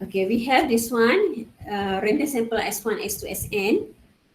Okay, we have this one, random sample S1, S2, Sn.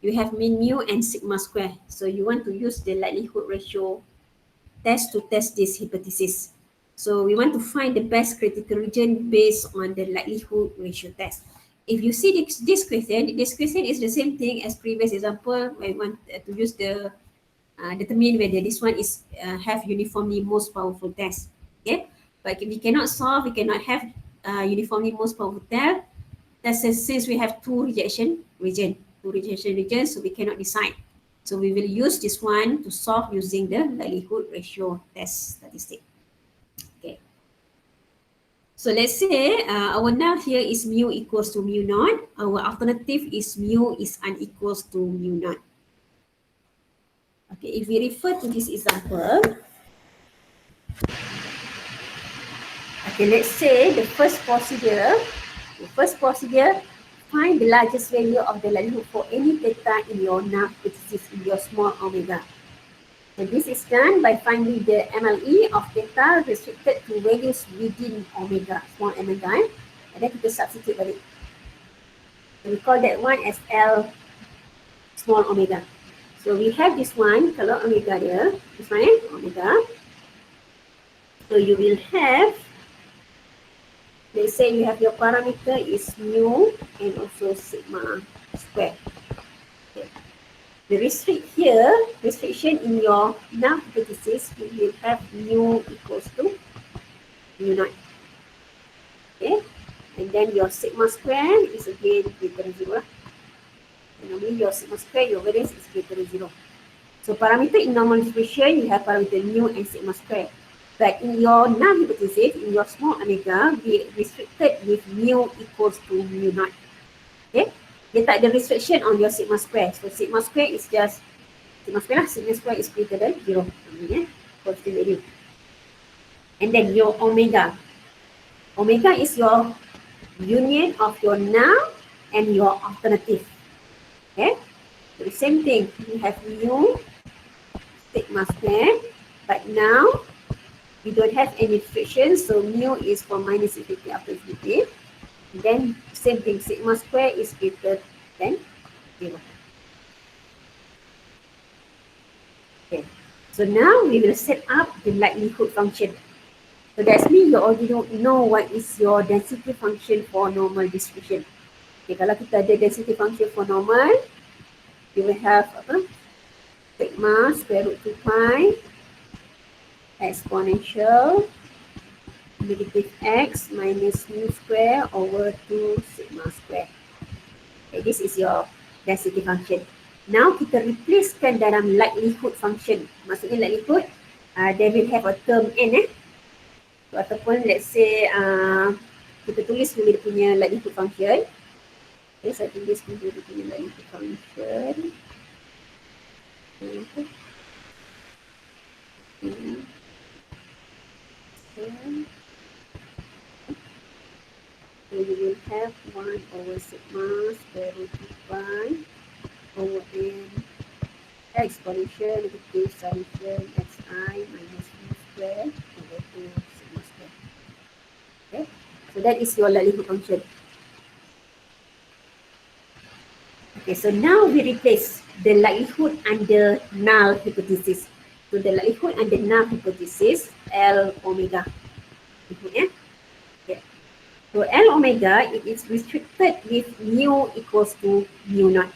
You have mean mu and sigma square. So you want to use the likelihood ratio test to test this hypothesis. So we want to find the best critical region based on the likelihood ratio test. If you see this question is the same thing as previous example where we want to use the determine whether this one is have uniformly most powerful test. Okay, but if we cannot solve, we cannot have uniformly most powerful test. That's since we have two rejection regions, so we cannot decide. So we will use this one to solve using the likelihood ratio test statistic. Okay. So let's say our null here is mu equals to mu naught. Our alternative is mu is unequals to mu naught. Okay, if we refer to this example, okay, let's say the first procedure, find the largest value of the likelihood for any theta in your null hypothesis in your small omega. And this is done by finding the MLE of theta restricted to values within omega, small omega, and then kita substitute balik. So we call that one as L small omega. So we have this one, kalau omega dia, this one omega. So you will have, let's say you have your parameter is mu and also sigma square. Okay. The restriction in your null hypothesis, you will have mu equals to mu naught. Okay, and then your sigma square is again greater than 0. And normally your sigma square, your variance is greater than 0. So parameter in normal distribution, you have parameter mu and sigma square. But in your null hypothesis, in your small omega, be restricted with mu equals to mu naught. Okay, dia tak ada restriction on your sigma square. So sigma square is just sigma square is greater than 0. Constant value. And then your omega. Omega is your union of your null and your alternative. Okay, so the same thing. You have mu sigma square, but now you don't have any restriction, so mu is for minus infinity after infinity. Then same thing, sigma square is greater than 0. Okay, so now we will set up the likelihood function. So that's means you already don't know what is your density function for normal distribution. Okay, kalau kita ada density function for normal, you will have apa? Sigma square root 2 pi exponential negative x minus mu square over 2 sigma square. Okay, this is your density function. Now kita replacekan dalam likelihood function. Maksudnya likelihood, they will have a term n. So, ataupun let's say kita tulis dulu dia punya likelihood function. Okay, saya tulis dulu dia punya likelihood function. Okay. So you will have 1 over sigma square root 2 pi over n exponential negative summation xi minus mu square over 2 sigma square. Okay, so that is your likelihood function. Okay, so now we replace the likelihood under null hypothesis. So the likelihood under null hypothesis L omega. Okay. So L omega, it is restricted with mu equals to mu naught.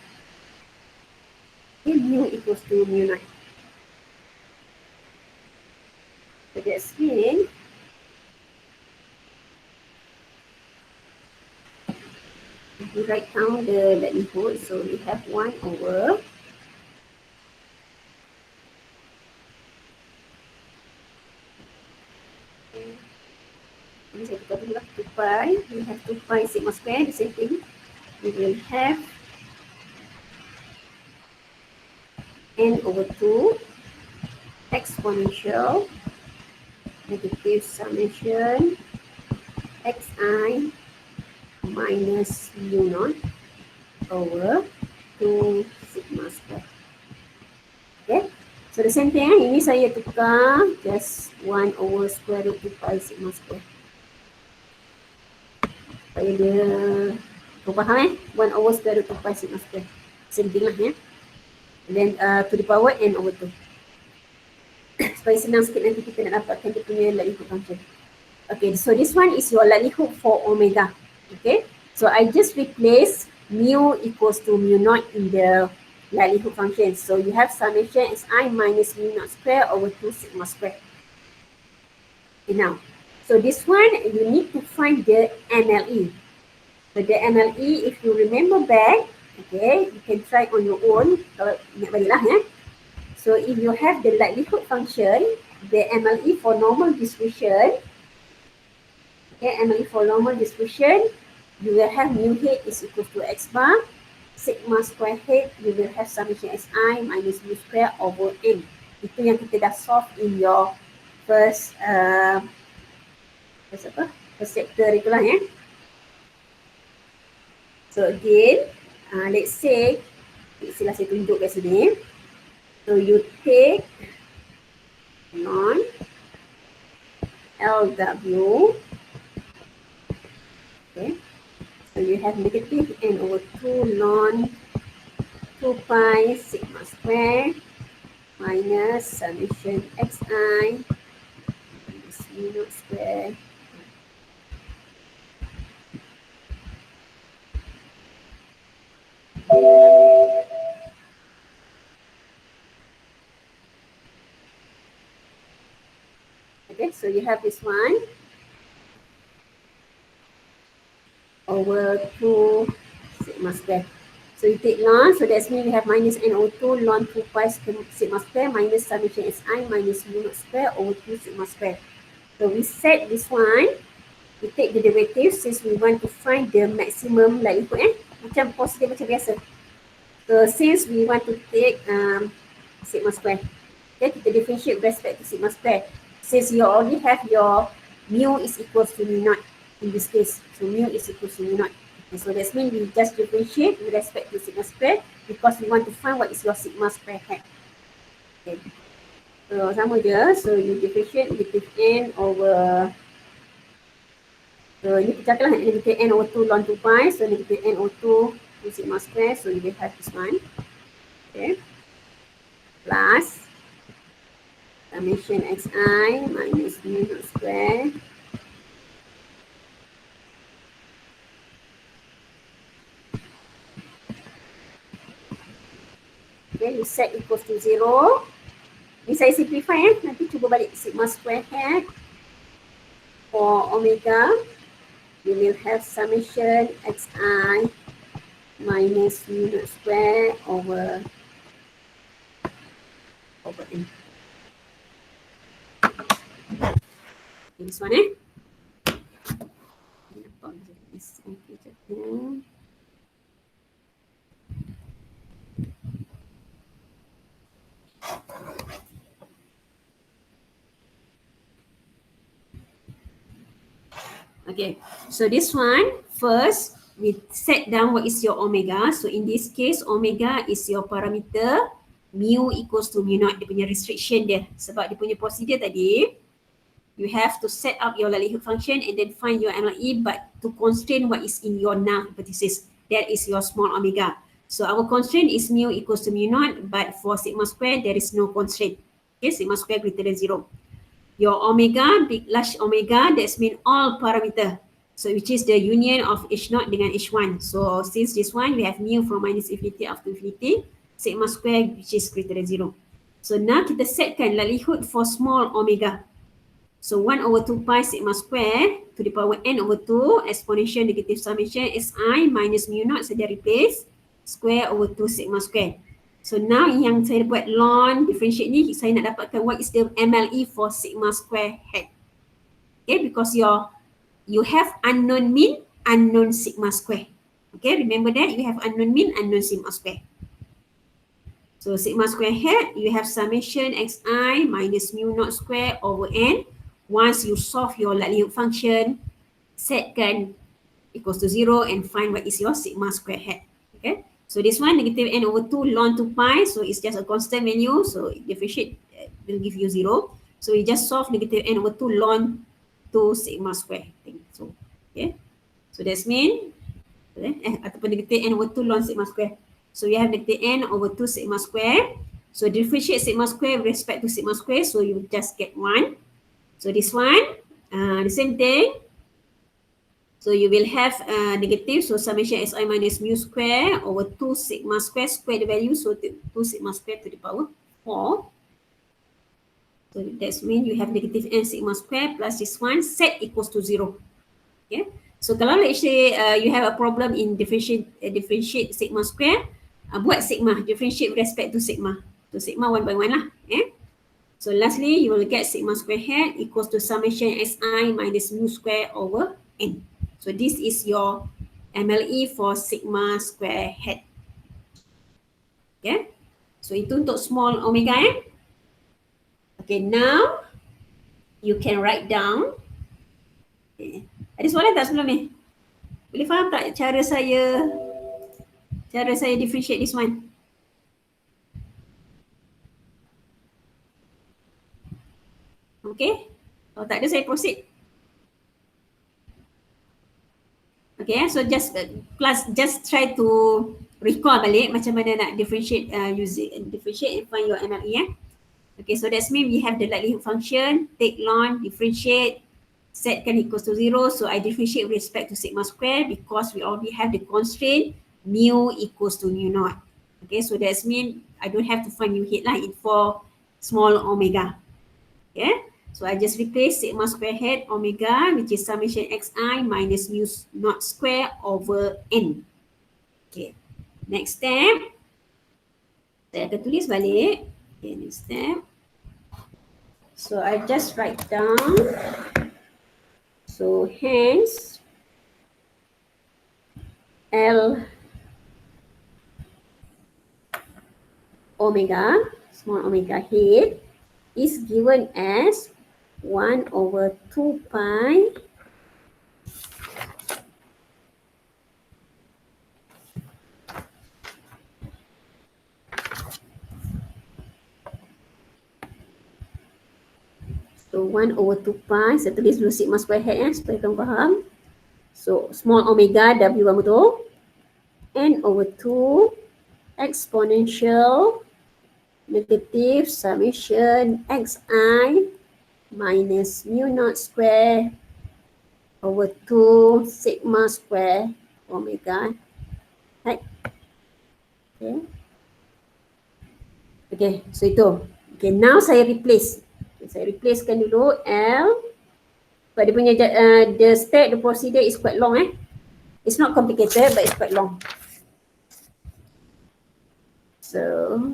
Okay, mu equals to mu naught. So that's mean we write down the likelihood. So we have 1 over ini saya tukar dulu lah, 2 pi. We have 2 pi sigma square, the same thing. We will have n over 2 exponential negative summation xi minus mu naught over 2 sigma square. Okay, so the same thing, ini saya tukar just 1 over square root 2 pi sigma square. Supaya dia, kau faham 1 over square root 2 pi sigma square. Same thing lah And then to the power n over 2. Supaya senang sikit nanti kita nak dapatkan dia punya likelihood function. Okay, so this one is your likelihood for omega. Okay, so I just replace mu equals to mu naught in the likelihood function. So you have summation xi minus mu naught square over 2 sigma square. Okay, now, so this one you need to find the MLE. So the MLE, if you remember back, okay, you can try on your own. Kalau ingat balik lah So if you have the likelihood function, the MLE for normal distribution, okay, MLE for normal distribution, you will have mu head is equal to x bar, sigma square head, you will have summation xi minus mu square over n. Itu yang kita dah solve in your first chapter itulah So again, let's say saya tunjuk kat sini. So you take non LW. Okay. So you have negative n over 2 ln 2 pi sigma square minus summation xi minus mu naught square. Okay, so you have this one over 2 sigma square. So you take ln, so that means we have minus n over 2 ln 2 pi sigma square minus summation xi minus mu naught square over 2 sigma square. So we set this one, we take the derivative since we want to find the maximum likelihood macam positif macam biasa. So since we want to take sigma square, okay, kita differentiate with respect to sigma square. Since you already have your mu is equal to mu naught in this case. So mu is equal to mu naught. Okay, so that means we just differentiate with respect to sigma square because we want to find what is your sigma square hat. Okay. So sama je. So you differentiate negative n over, so ini pecahkanlah negative n over 2 ln 2 pi. So negative n over 2 sigma square. So you will have this one. Okay. Plus summation xi minus mu naught square okay, you set equals to 0. Ni saya simplify nanti cuba balik sigma square hat for omega. You will have summation xi minus mu naught square over n. This one Okay, so this one, first we set down what is your omega. So in this case, omega is your parameter, mu equals to mu naught, dia punya restriction dia. Sebab dia punya procedure tadi, you have to set up your likelihood function and then find your MLE, but to constrain what is in your null hypothesis. That is your small omega. So our constraint is mu equals to mu naught, but for sigma square, there is no constraint. Okay, sigma square greater than 0. Your omega, big large omega, that's mean all parameter. So which is the union of H0 dengan H1. So since this one, we have mu from minus infinity up to infinity, sigma square which is greater than 0. So now kita setkan likelihood for small omega. So 1 over 2 pi sigma square to the power n over 2 exponential negative summation xi minus mu naught saja replace square over 2 sigma square. So now yang saya buat ln differentiate ni, saya nak dapatkan what is the MLE for sigma square hat. Okay, because you have unknown mean, unknown sigma square. Okay, remember that you have unknown mean, unknown sigma square. So sigma square hat, you have summation xi minus mu naught square over n. Once you solve your likelihood function, setkan equals to 0 and find what is your sigma square hat. Okay. So this one negative n over 2 ln 2 pi, so it's just a constant value, so differentiate will give you 0. So you just solve negative n over 2 ln 2 sigma square thing. So okay, so that's mean ataupun negative n over 2 ln sigma square. So you have negative n over 2 sigma square. So differentiate sigma square with respect to sigma square. So you just get 1. So this one, the same thing. So you will have negative. So summation xi minus mu square over 2 sigma square. Square the value. So 2 sigma square to the power 4. So that's mean you have negative n sigma square plus this one set equals to 0. Okay. So kalau let's say you have a problem in differentiate sigma square, buat sigma, differentiate with respect to sigma. So sigma 1 by 1 lah. So lastly, you will get sigma square head equals to summation xi minus mu square over n. So this is your MLE for sigma square head. Okay. So itu untuk small omega. Okay, now you can write down. Okay. Ada soalan tak sebelum ni? Boleh faham tak cara saya differentiate this one? Okay. Kalau tak ada, saya proceed. Okay, so just try to recall balik macam mana nak differentiate differentiate and find your MLE. Okay, so that's mean we have the likelihood function, take ln, differentiate, set kan equals to 0. So I differentiate with respect to sigma square because we already have the constraint mu equals to mu naught. Okay, so that's mean I don't have to find mu head lah for small omega. Okay, so I just replace sigma square head omega, which is summation xi minus mu naught square over n. Okay, next step. Saya akan tulis balik. Okay, next step. So I just write down. So hence L omega, small omega head, is given as 1 over 2 pi So 1 over 2 pi, saya tulis dulu sigma square head supaya kamu faham. So small omega W1 betul. N over 2 exponential negative summation xi minus mu naught square over 2 sigma square omega. Right? Okay. Okay, so itu. Okay, now saya replace. Saya replacekan dulu L. But dia punya the step, the procedure is quite long. It's not complicated, but it's quite long. So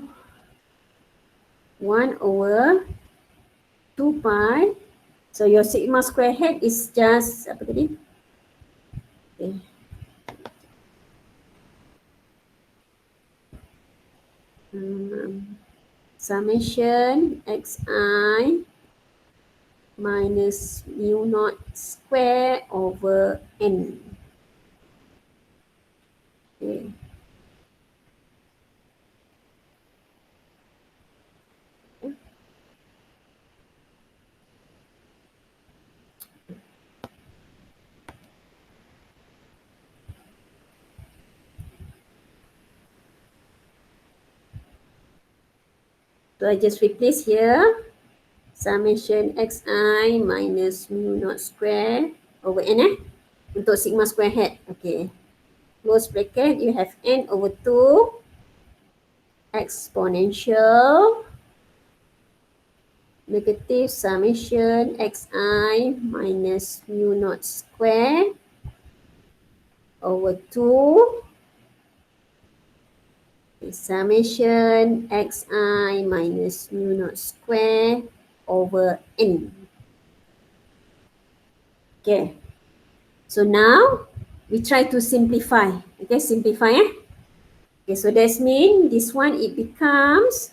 1 over 2 pi. So your sigma square head is just apa tadi? Okay. Summation xi minus mu naught square over n. Okay. So I just replace here summation xi minus mu naught square over n untuk sigma square head. Okay. Close bracket, you have n over 2 exponential negative summation xi minus mu naught square over 2 summation xi minus mu naught square over n. Okay. So now we try to simplify. Okay, simplify. Okay, so that means this one it becomes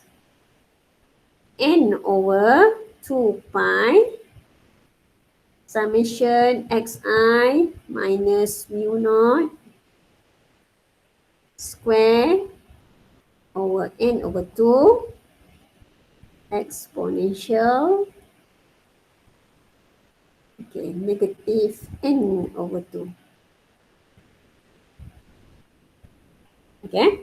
n over 2 pi summation xi minus mu naught square over n over 2 exponential negative n over 2. Okay.